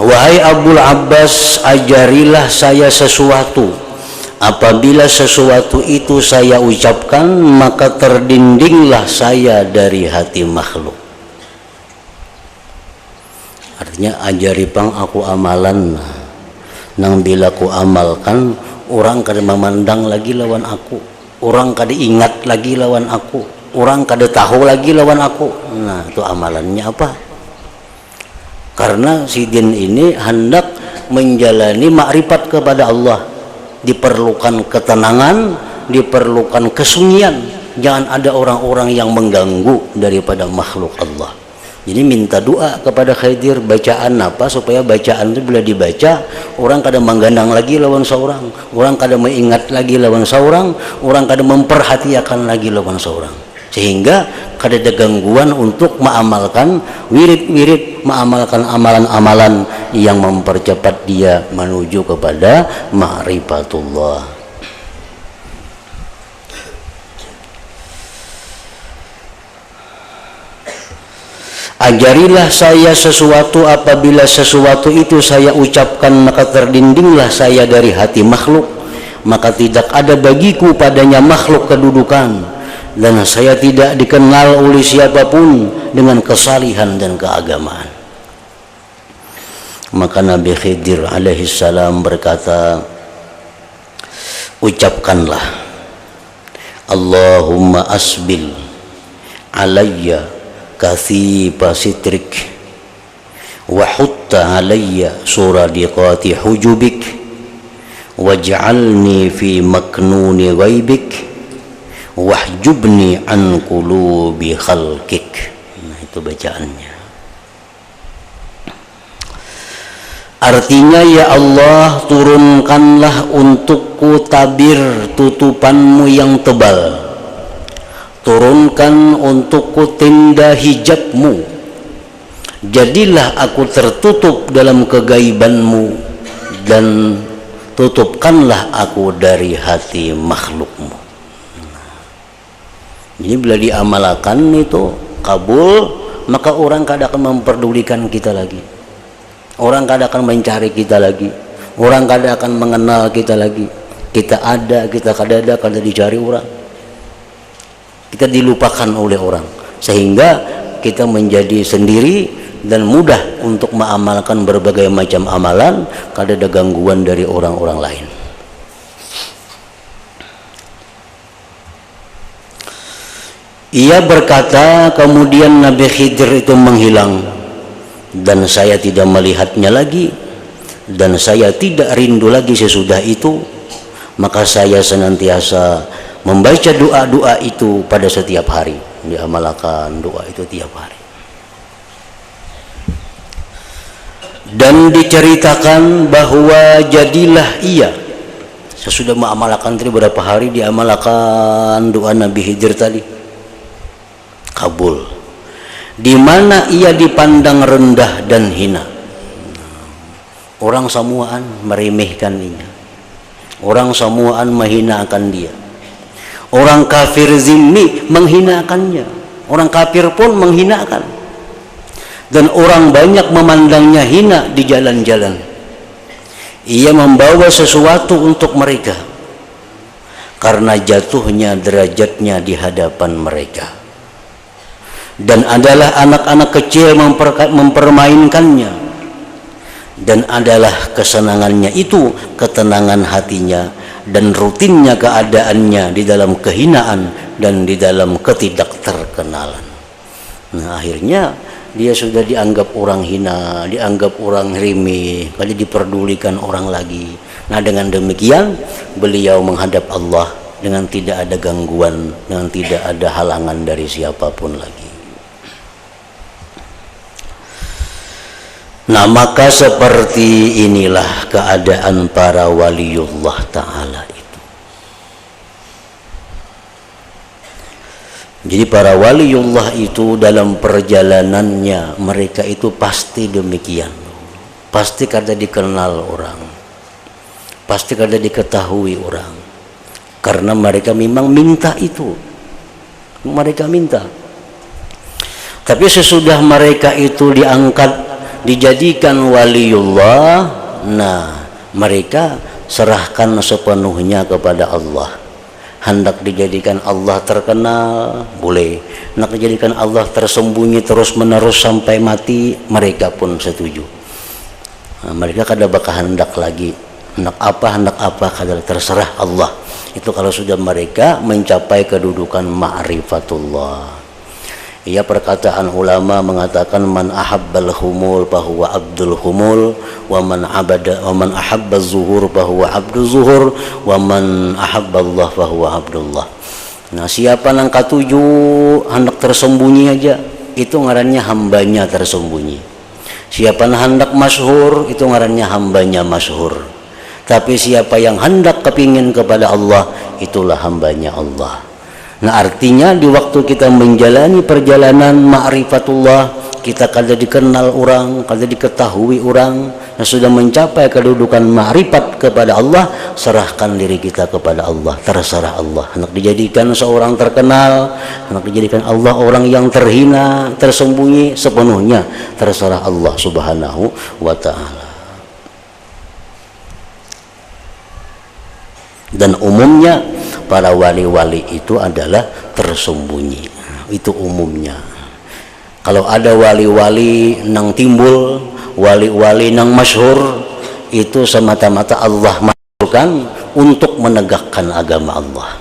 Wahai Abul Abbas, ajarilah saya sesuatu. Apabila sesuatu itu saya ucapkan, maka terdindinglah saya dari hati makhluk. Artinya ajari pang aku amalan, nang bila ku amalkan, orang kada memandang lagi lawan aku, orang kada ingat lagi lawan aku, orang kada tahu lagi lawan aku. Nah, itu amalannya apa? Karena si din ini hendak menjalani makrifat kepada Allah, diperlukan ketenangan, diperlukan kesunyian. Jangan ada orang-orang yang mengganggu daripada makhluk Allah. Jadi minta doa kepada Khidir, bacaan apa supaya bacaan itu bila dibaca orang kada menggandang lagi lawan seorang, orang kada mengingat lagi lawan seorang, orang kada memperhatikan lagi lawan seorang, sehingga kada ada gangguan untuk mengamalkan wirid-wirid, mengamalkan amalan-amalan yang mempercepat dia menuju kepada ma'rifatullah. Ajarilah saya sesuatu, apabila sesuatu itu saya ucapkan maka terdindinglah saya dari hati makhluk, maka tidak ada bagiku padanya makhluk kedudukan, dan saya tidak dikenal oleh siapapun dengan kesalihan dan keagamaan. Maka Nabi Khidir alaihissalam berkata, ucapkanlah, Allahumma asbil alayya kathiba sitrik wa hutta alayya suradiqati hujubik waj'alni fi maknuni ghaibik wahjubni an qulubi khalqik. Nah, itu bacaannya. Artinya, ya Allah, turunkanlah untukku tabir tutupanmu yang tebal, turunkan untukku tenda hijabmu, jadilah aku tertutup dalam kegaibanmu, dan tutupkanlah aku dari hati makhlukmu. Jadi bila diamalkan itu kabul, maka orang kada akan memperdulikan kita lagi, orang kada akan mencari kita lagi, orang kada akan mengenal kita lagi. Kita ada, kita kada ada, kada dicari orang, kita dilupakan oleh orang, sehingga kita menjadi sendiri dan mudah untuk mengamalkan berbagai macam amalan, kada ada gangguan dari orang-orang lain. Ia berkata, kemudian Nabi Khidir itu menghilang, dan saya tidak melihatnya lagi, dan saya tidak rindu lagi sesudah itu. Maka saya senantiasa membaca doa-doa itu pada setiap hari, diamalkan doa itu tiap hari. Dan diceritakan bahwa jadilah ia, sesudah mengamalkan tadi berapa hari, diamalkan doa Nabi Khidir tadi, kabul. Di mana ia dipandang rendah dan hina, orang samuaan meremehkan dia, orang samuaan menghinakan dia, orang kafir zimmi menghinakannya, orang kafir pun menghinakan, dan orang banyak memandangnya hina di jalan-jalan. Ia membawa sesuatu untuk mereka karena jatuhnya derajatnya di hadapan mereka, dan adalah anak-anak kecil mempermainkannya, dan adalah kesenangannya itu ketenangan hatinya, dan rutinnya keadaannya di dalam kehinaan dan di dalam ketidakterkenalan. Nah, akhirnya dia sudah dianggap orang hina, dianggap orang remeh, kali diperdulikan orang lagi. Nah, dengan demikian beliau menghadap Allah dengan tidak ada gangguan, dengan tidak ada halangan dari siapapun lagi. Nah, maka seperti inilah keadaan para waliullah ta'ala itu. Jadi para waliullah itu dalam perjalanannya mereka itu pasti demikian, pasti kada dikenal orang, pasti kada diketahui orang, karena mereka memang minta itu, mereka minta. Tapi sesudah mereka itu diangkat dijadikan waliullah, nah mereka serahkan sepenuhnya kepada Allah. Hendak dijadikan Allah terkenal, boleh. Hendak dijadikan Allah tersembunyi terus menerus sampai mati, mereka pun setuju. Nah, mereka kada bakal hendak lagi. Hendak apa kada, terserah Allah. Itu kalau sudah mereka mencapai kedudukan ma'rifatullah. Ia perkataan ulama mengatakan man ahabbal humul fahuwa abdul humul, wa man ahabbaz zuhur fahuwa abduz zuhur, wa man ahabballah fahuwa abdullah. Nah, siapa nang katuju hendak tersembunyi aja, itu ngarannya hambanya tersembunyi. Siapa nang hendak masyhur, itu ngarannya hambanya masyhur. Tapi siapa yang hendak kepingin kepada Allah, itulah hambanya Allah. Nah, artinya di waktu kita menjalani perjalanan ma'rifatullah, kita kada dikenal orang, kada diketahui orang, yang sudah mencapai kedudukan ma'rifat kepada Allah, serahkan diri kita kepada Allah, terserah Allah. Hendak dijadikan seorang terkenal, hendak dijadikan Allah orang yang terhina, tersembunyi, sepenuhnya terserah Allah Subhanahu wa ta'ala. Dan umumnya para wali-wali itu adalah tersembunyi, itu umumnya. Kalau ada wali-wali nang timbul, wali-wali nang masyhur, itu semata-mata Allah masukkan untuk menegakkan agama Allah,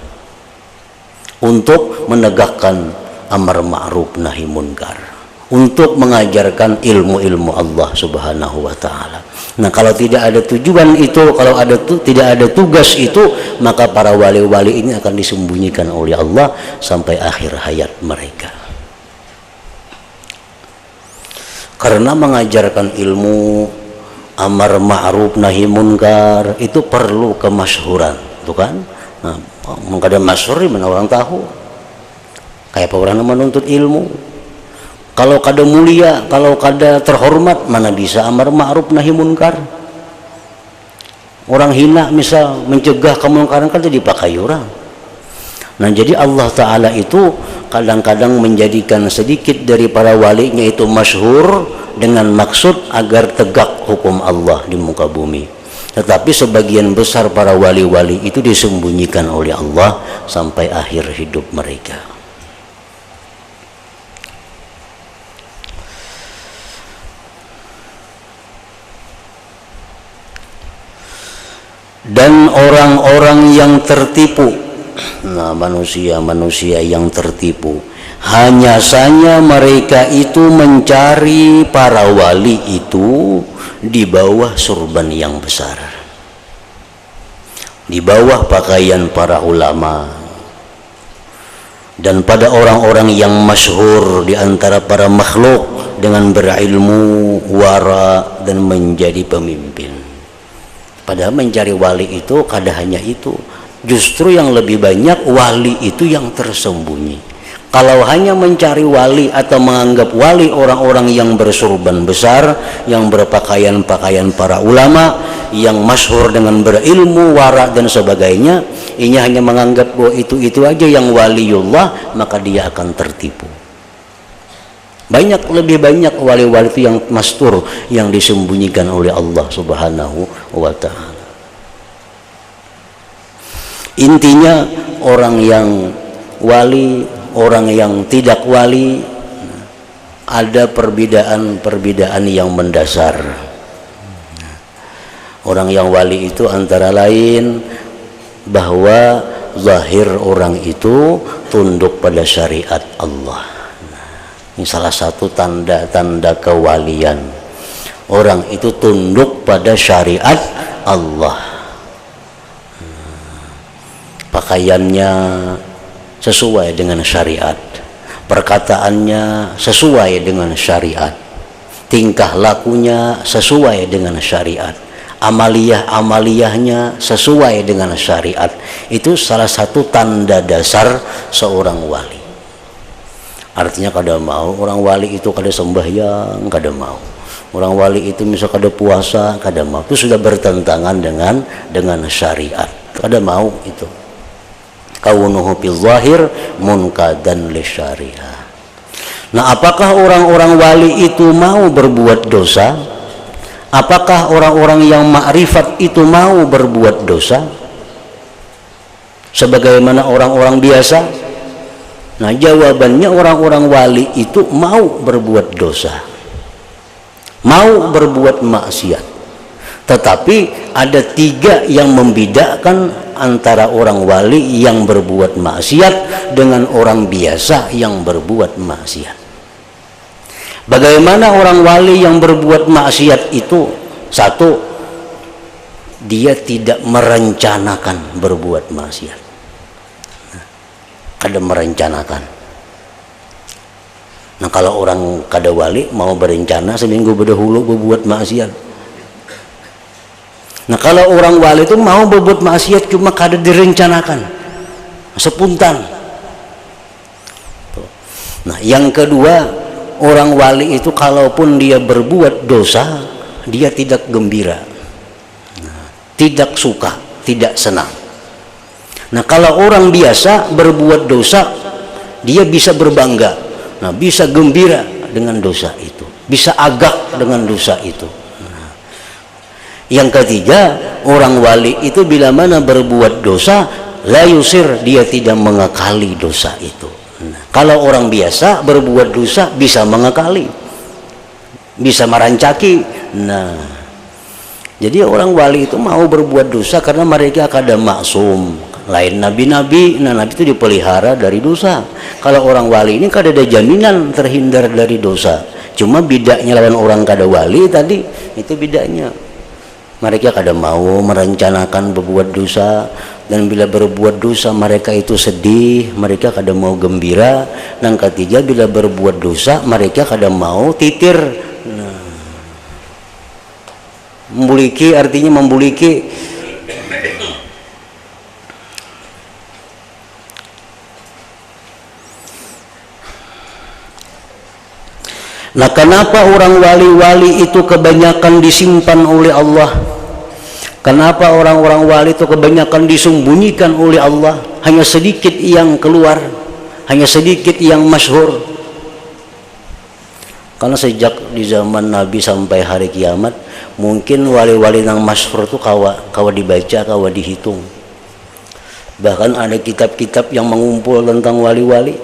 untuk menegakkan amar ma'ruf nahi munkar, untuk mengajarkan ilmu-ilmu Allah Subhanahu wa ta'ala. Nah, kalau tidak ada tujuan itu, kalau tidak ada tugas itu, maka para wali-wali ini akan disembunyikan oleh Allah sampai akhir hayat mereka. Karena mengajarkan ilmu amar ma'ruf nahi munkar itu perlu kemasyhuran, tuh kan? Nah, kada masyhur mana orang tahu. Kayak apa orang menuntut ilmu? Kalau kada mulia, kalau kada terhormat, mana bisa amar ma'ruf nahi munkar? Orang hina misal mencegah kemungkaran kan dipakai orang. Nah, jadi Allah Ta'ala itu kadang-kadang menjadikan sedikit dari para walinya itu masyhur dengan maksud agar tegak hukum Allah di muka bumi. Tetapi sebagian besar para wali-wali itu disembunyikan oleh Allah sampai akhir hidup mereka. Dan orang-orang yang tertipu, nah manusia yang tertipu, hanya saja mereka itu mencari para wali itu di bawah surban yang besar, di bawah pakaian para ulama, dan pada orang-orang yang masyhur di antara para makhluk dengan berilmu, wara, dan menjadi pemimpin. Padahal mencari wali itu kada hanya itu, justru yang lebih banyak wali itu yang tersembunyi. Kalau hanya mencari wali atau menganggap wali orang-orang yang bersurban besar, yang berpakaian-pakaian para ulama, yang masyhur dengan berilmu, wara dan sebagainya, ini hanya menganggap bahwa itu aja yang waliullah, maka dia akan tertipu. Lebih banyak wali-wali itu yang mastur, yang disembunyikan oleh Allah Subhanahu wa ta'ala. Intinya orang yang wali, orang yang tidak wali, ada perbedaan yang mendasar. Orang yang wali itu antara lain bahwa zahir orang itu tunduk pada syariat Allah. Ini salah satu tanda-tanda kewalian. Orang itu tunduk pada syariat Allah. Pakaiannya sesuai dengan syariat, perkataannya sesuai dengan syariat, tingkah lakunya sesuai dengan syariat, amaliyahnya sesuai dengan syariat. Itu salah satu tanda dasar seorang wali. Artinya kada mau orang wali itu kada sembahyang, kada mau. Orang wali itu misal kada puasa, kada mau. Itu sudah bertentangan dengan syariat. Kada mau itu. Kaunuhu fil zahir munqadan li syariah. Nah, apakah orang-orang wali itu mau berbuat dosa? Apakah orang-orang yang makrifat itu mau berbuat dosa sebagaimana orang-orang biasa? Nah, jawabannya orang-orang wali itu mau berbuat dosa, mau berbuat maksiat. Tetapi ada tiga yang membedakan antara orang wali yang berbuat maksiat dengan orang biasa yang berbuat maksiat. Bagaimana orang wali yang berbuat maksiat itu? Satu, dia tidak merencanakan berbuat maksiat. Kada merencanakan. Nah, kalau orang kada wali mau berencana seminggu berdahulu berbuat maksiat. Nah, kalau orang wali itu mau berbuat maksiat cuma kada direncanakan, spontan. Nah, yang kedua, orang wali itu kalaupun dia berbuat dosa, dia tidak gembira, tidak suka, tidak senang. Nah, kalau orang biasa berbuat dosa, dia bisa berbangga, nah, bisa gembira dengan dosa itu, bisa agak dengan dosa itu. Nah, yang ketiga, orang wali itu bila mana berbuat dosa, la yusir, dia tidak mengakali dosa itu. Kalau orang biasa berbuat dosa bisa mengakali, bisa merancaki. Nah, jadi orang wali itu mau berbuat dosa karena mereka kada maksum. Lain nabi-nabi, nah nabi itu dipelihara dari dosa. Kalau orang wali ini kada ada jaminan terhindar dari dosa. Cuma bedanya lawan orang kada wali tadi, itu bedanya. Mereka kada mau merencanakan berbuat dosa, dan bila berbuat dosa mereka itu sedih, mereka kada mau gembira. Dan ketiga, bila berbuat dosa mereka kada mau titir. Nah, membuliki artinya membuliki. Nah, kenapa orang wali-wali itu kebanyakan disimpan oleh Allah? Kenapa orang-orang wali itu kebanyakan disembunyikan oleh Allah? Hanya sedikit yang keluar, hanya sedikit yang masyhur. Karena sejak di zaman Nabi sampai hari kiamat, mungkin wali-wali yang masyhur itu kawa dibaca, kawa dihitung. Bahkan ada kitab-kitab yang mengumpul tentang wali-wali.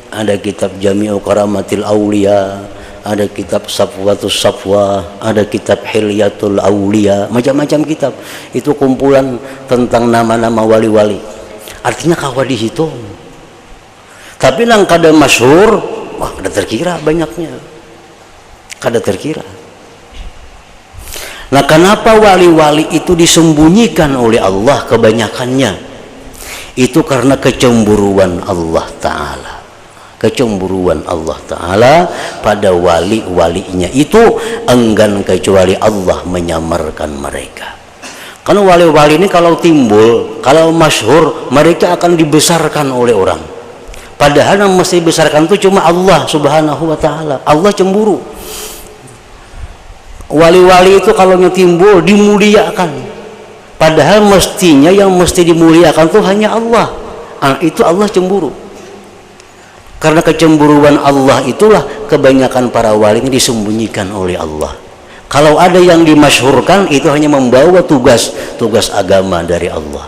Ada kitab Jami'u Karamatil Aulia, ada kitab Safwatus Safwa, ada kitab Hilyatul Aulia, macam-macam kitab. Itu kumpulan tentang nama-nama wali-wali. Artinya kawa dihitung. Tapi nang kada masyhur, wah kada terkira banyaknya. Kada terkira. Nah, kenapa wali-wali itu disembunyikan oleh Allah kebanyakannya? Itu karena kecemburuan Allah Ta'ala. Kecemburuan Allah Ta'ala pada wali-walinya itu enggan kecuali Allah menyamarkan mereka. Karena wali-wali ini kalau timbul, kalau masyhur, mereka akan dibesarkan oleh orang. Padahal yang mesti dibesarkan itu cuma Allah Subhanahu wa Ta'ala. Allah cemburu. Wali-wali itu kalau timbul dimuliakan. Padahal mestinya yang mesti dimuliakan itu hanya Allah. Itu Allah cemburu. Karena kecemburuan Allah itulah kebanyakan para wali ini disembunyikan oleh Allah. Kalau ada yang dimasyhurkan, itu hanya membawa tugas agama dari Allah.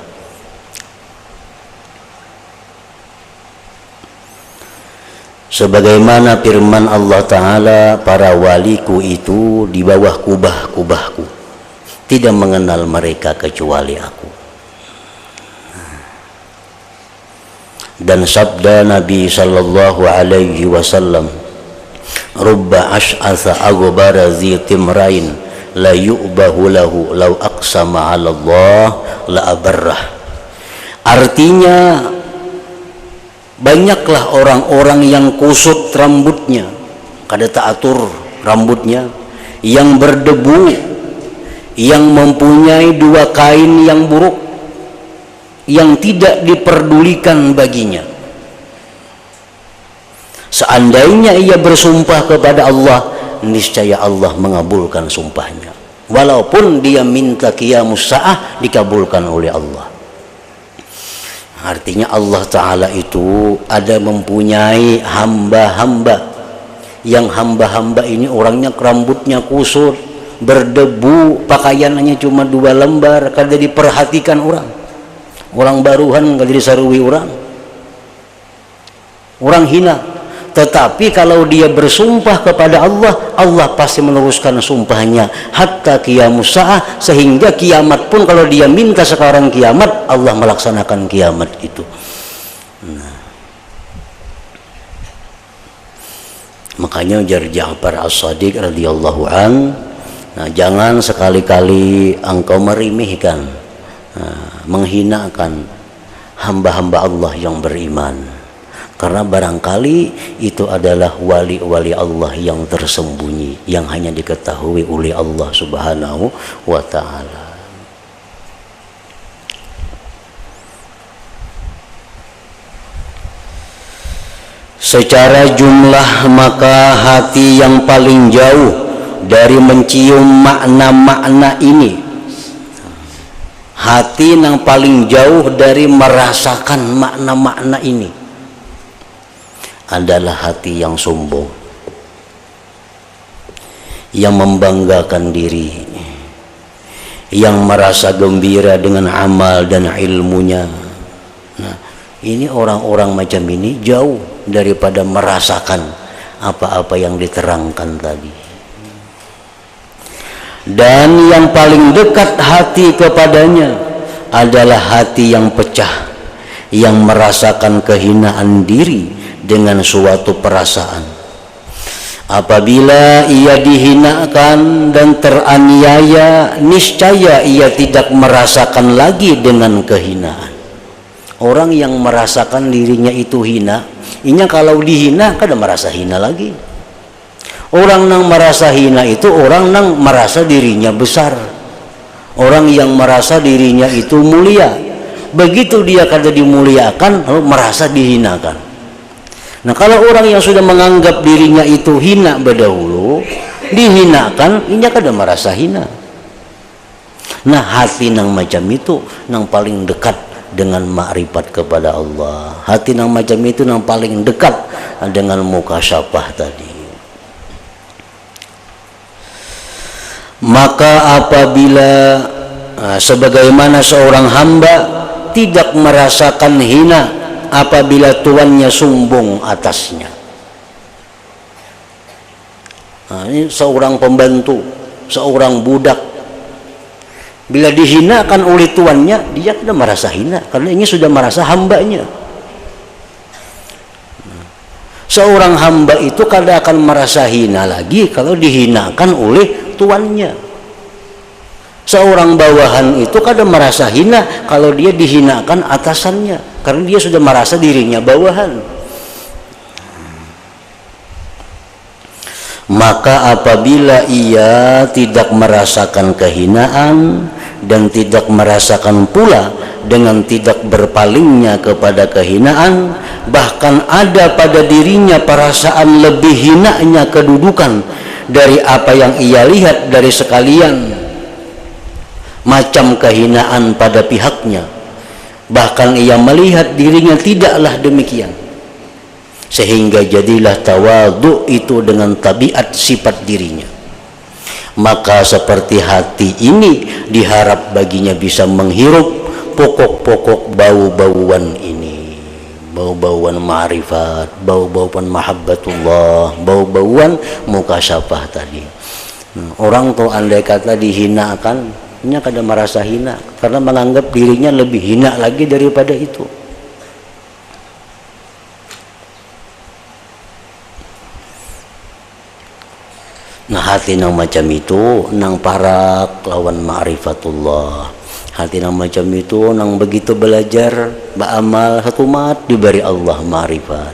Sebagaimana firman Allah Ta'ala, para waliku itu di bawah kubah-kubahku, tidak mengenal mereka kecuali aku. Dan sabda Nabi sallallahu alaihi wasallam, rubba ash'atha aghbara zi timrain la yu'bahu lahu law aqsama 'ala Allah la abarrah. Artinya, banyaklah orang-orang yang kusut rambutnya, kada teratur rambutnya, yang berdebu, yang mempunyai dua kain yang buruk, yang tidak diperdulikan baginya. Seandainya ia bersumpah kepada Allah, niscaya Allah mengabulkan sumpahnya. Walaupun dia minta qiyamus sa'ah, dikabulkan oleh Allah. Artinya Allah Ta'ala itu ada mempunyai hamba-hamba yang hamba-hamba ini orangnya rambutnya kusut, berdebu, pakaiannya cuma 2 lembar, kada diperhatikan orang baruhan kada disarui orang hina. Tetapi kalau dia bersumpah kepada Allah, Allah pasti meneruskan sumpahnya hatta qiyamus saah, sehingga kiamat pun kalau dia minta sekarang kiamat, Allah melaksanakan kiamat itu. Makanya ujar Ja'far As-Shadiq radhiyallahu an, jangan sekali-kali engkau meremehkan, menghinakan hamba-hamba Allah yang beriman. Karena barangkali itu adalah wali-wali Allah yang tersembunyi, yang hanya diketahui oleh Allah Subhanahu wa ta'ala. Secara jumlah maka hati yang paling jauh dari mencium makna-makna ini, hati yang paling jauh dari merasakan makna-makna ini adalah hati yang sombong, yang membanggakan diri, yang merasa gembira dengan amal dan ilmunya. Nah, ini orang-orang macam ini jauh daripada merasakan apa-apa yang diterangkan tadi. Dan yang paling dekat hati kepadanya adalah hati yang pecah, yang merasakan kehinaan diri dengan suatu perasaan. Apabila ia dihinakan dan teraniaya, niscaya ia tidak merasakan lagi dengan kehinaan. Orang yang merasakan dirinya itu hina, inya kalau dihina kada merasa hina lagi. Orang yang merasa hina itu orang yang merasa dirinya besar, orang yang merasa dirinya itu mulia. Begitu dia kada dimuliakan, merasa dihinakan. Nah, kalau orang yang sudah menganggap dirinya itu hina berdahulu, dihinakan, inya kada merasa hina. Nah, hati nang macam itu nang paling dekat dengan makrifat kepada Allah. Hati nang macam itu nang paling dekat dengan mukasyafah tadi. Maka apabila sebagaimana seorang hamba tidak merasakan hina apabila tuannya sombong atasnya. Ini seorang pembantu, seorang budak, bila dihinakan oleh tuannya, dia tidak merasa hina karena ini sudah merasa hambanya. Seorang hamba itu kada akan merasa hina lagi kalau dihinakan oleh tuannya. Seorang bawahan itu kadang merasa hina kalau dia dihinakan atasannya, karena dia sudah merasa dirinya bawahan. Maka apabila ia tidak merasakan kehinaan dan tidak merasakan pula dengan tidak berpalingnya kepada kehinaan, bahkan ada pada dirinya perasaan lebih hinanya kedudukan dari apa yang ia lihat dari sekalian macam kehinaan pada pihaknya, bahkan ia melihat dirinya tidaklah demikian, sehingga jadilah tawadhu itu dengan tabiat sifat dirinya. Maka seperti hati ini diharap baginya bisa menghirup pokok-pokok bau-bauan ini, bau-bauan ma'rifat, bau-bauan mahabbatullah, bau-bauan mukasyafah tadi. Orang tuh andai kata dihinakan, nya kada merasa hina karena menganggap dirinya lebih hina lagi daripada itu. Nah, hati nang macam itu nang parak lawan ma'rifatullah. Hati nang macam itu nang begitu belajar beramal satu mat diberi Allah ma'rifat.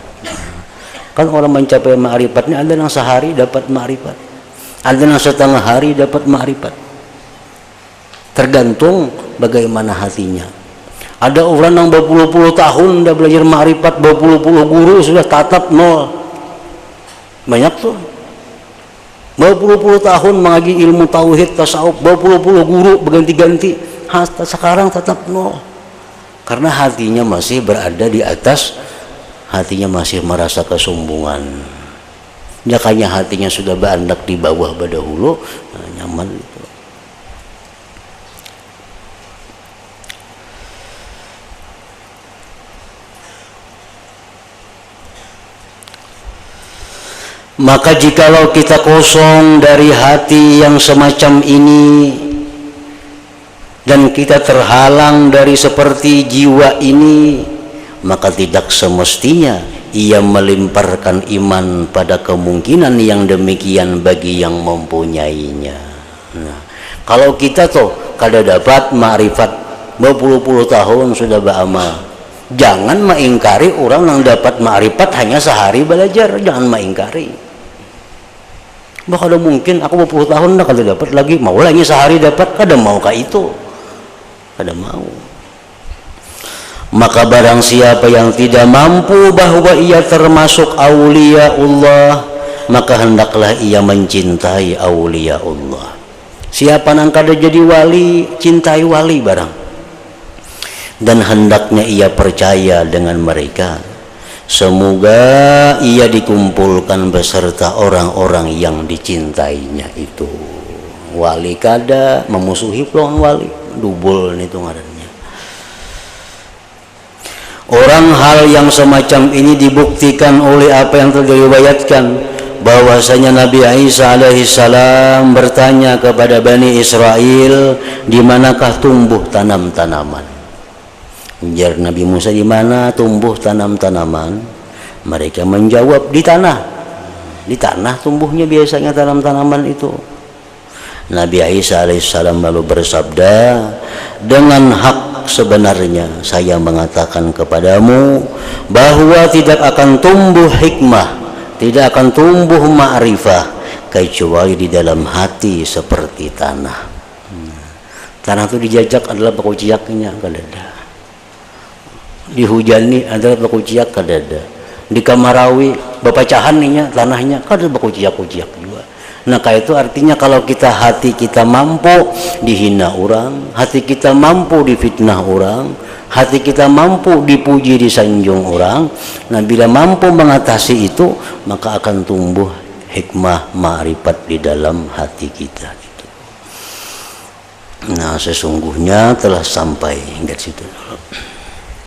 Kan orang mencapai ma'rifatnya ada nang sehari dapat ma'rifat, ada nang setengah hari dapat ma'rifat. Tergantung bagaimana hatinya. Ada orang yang berpuluh-puluh tahun dah belajar ma'rifat, berpuluh-puluh guru sudah tatap nol. Banyak tuh. Berpuluh-puluh tahun mengaji ilmu tauhid, tasawuf, berpuluh-puluh guru berganti-ganti, sekarang tatap nol. Karena hatinya masih berada di atas, hatinya masih merasa kesombongan. Jakanya hatinya sudah berandak di bawah badahulu, nyaman itu. Maka jikalau kita kosong dari hati yang semacam ini dan kita terhalang dari seperti jiwa ini, maka tidak semestinya ia melemparkan iman pada kemungkinan yang demikian bagi yang mempunyainya. Nah, kalau kita tuh kada dapat ma'rifat berpuluh-puluh tahun sudah beramal, jangan mengingkari orang yang dapat ma'rifat hanya sehari belajar, jangan mengingkari. Bahkan ada mungkin aku berpuluh tahun dah kalau dapat lagi, mau lagi sehari dapat, kada mau kah itu, kada mau. Maka barang siapa yang tidak mampu bahwa ia termasuk aulia Allah, maka hendaklah ia mencintai aulia Allah. Siapa yang kada jadi wali, cintai wali barang, dan hendaknya ia percaya dengan mereka. Semoga ia dikumpulkan beserta orang-orang yang dicintainya itu. Wali kada memusuhi lawan wali, dubul itu ngarannya. Orang hal yang semacam ini dibuktikan oleh apa yang telah diriwayatkan, bahwasanya Nabi Isa alaihissalam bertanya kepada Bani Israel, di manakah tumbuh tanam-tanaman? Ujar Nabi Musa, di mana tumbuh tanam-tanaman? Mereka menjawab, di tanah. Di tanah tumbuhnya biasanya tanam-tanaman itu. Nabi Isa alaihissalam lalu bersabda, dengan hak sebenarnya saya mengatakan kepadamu bahwa tidak akan tumbuh hikmah, tidak akan tumbuh ma'rifah kecuali di dalam hati seperti tanah. Tanah itu dijajak adalah bakuciaknya, kada ada. Dihujani adalah bakuciak, kada ada. Di Kamarawi bapacahan nya tanahnya kada bakuciak-kuciak juga. Nah kayak itu artinya kalau kita hati kita mampu dihina orang, hati kita mampu difitnah orang, hati kita mampu dipuji disanjung orang, nah bila mampu mengatasi itu maka akan tumbuh hikmah ma'rifat di dalam hati kita gitu. Nah sesungguhnya telah sampai hingga situ dulu.